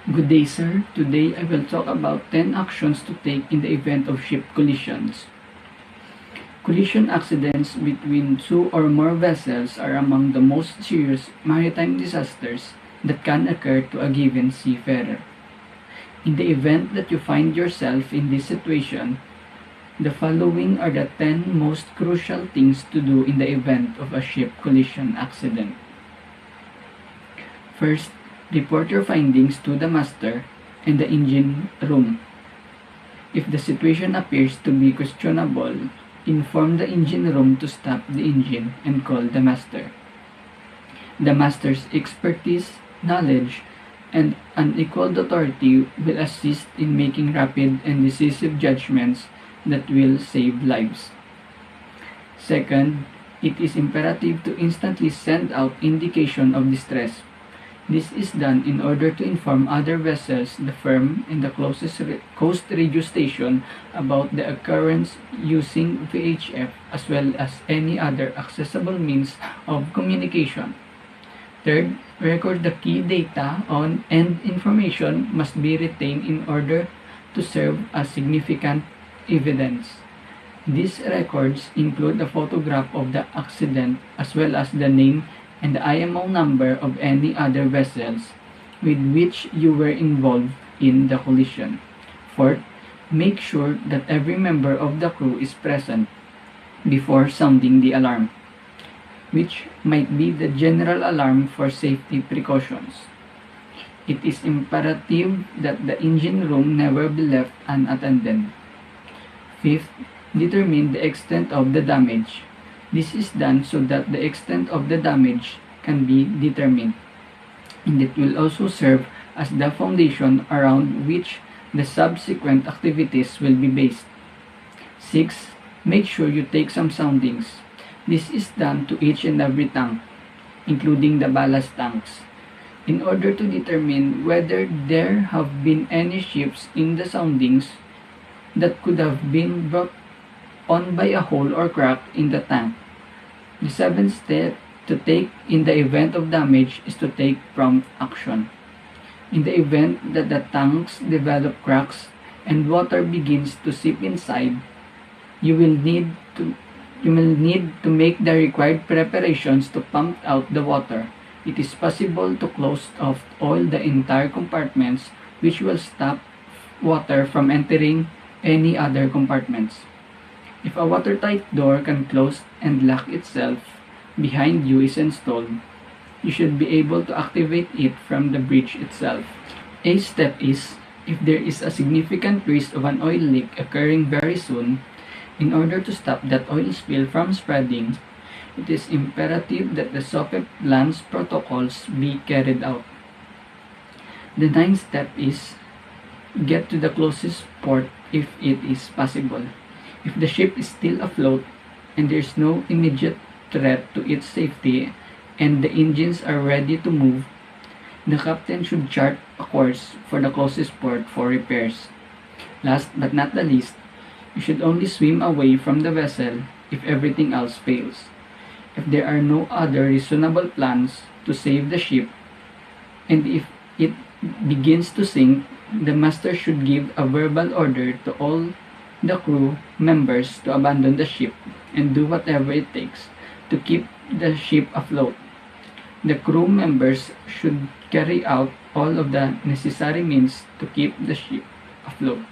Good day, sir. Today I will talk about 10 actions to take in the event of ship collisions. Collision accidents between two or more vessels are among the most serious maritime disasters that can occur to a given seafarer. In the event that you find yourself in this situation, the following are the 10 most crucial things to do in the event of a ship collision accident. First, report your findings to the master and the engine room. If the situation appears to be questionable, inform the engine room to stop the engine and call the master. The master's expertise, knowledge, and unequaled authority will assist in making rapid and decisive judgments that will save lives. Second, it is imperative to instantly send out indication of distress. This is done in order to inform other vessels, the firm, and the closest coast radio station about the occurrence using VHF as well as any other accessible means of communication. Third, record the key data on and information must be retained in order to serve as significant evidence. These records include a photograph of the accident as well as the name and the IMO number of any other vessels with which you were involved in the collision. Fourth, make sure that every member of the crew is present before sounding the alarm, which might be the general alarm for safety precautions. It is imperative that the engine room never be left unattended. Fifth, determine the extent of the damage. This is done so that the extent of the damage can be determined, and it will also serve as the foundation around which the subsequent activities will be based. 6. Make sure you take some soundings. This is done to each and every tank, including the ballast tanks, in order to determine whether there have been any ships in the soundings that could have been brought on by a hole or crack in the tank. The seventh step to take in the event of damage is to take prompt action. In the event that the tanks develop cracks and water begins to seep inside, you will need to make the required preparations to pump out the water. It is possible to close off all the entire compartments, which will stop water from entering any other compartments. If a watertight door can close and lock itself behind you is installed, you should be able to activate it from the bridge itself. A step is, if there is a significant risk of an oil leak occurring very soon, in order to stop that oil spill from spreading, it is imperative that the SOPEP plans protocols be carried out. The ninth step is, get to the closest port if it is possible. If the ship is still afloat and there is no immediate threat to its safety and the engines are ready to move, the captain should chart a course for the closest port for repairs. Last but not the least, you should only swim away from the vessel if everything else fails. If there are no other reasonable plans to save the ship, and if it begins to sink, the master should give a verbal order to all the crew members to abandon the ship and do whatever it takes to keep the ship afloat. The crew members should carry out all of the necessary means to keep the ship afloat.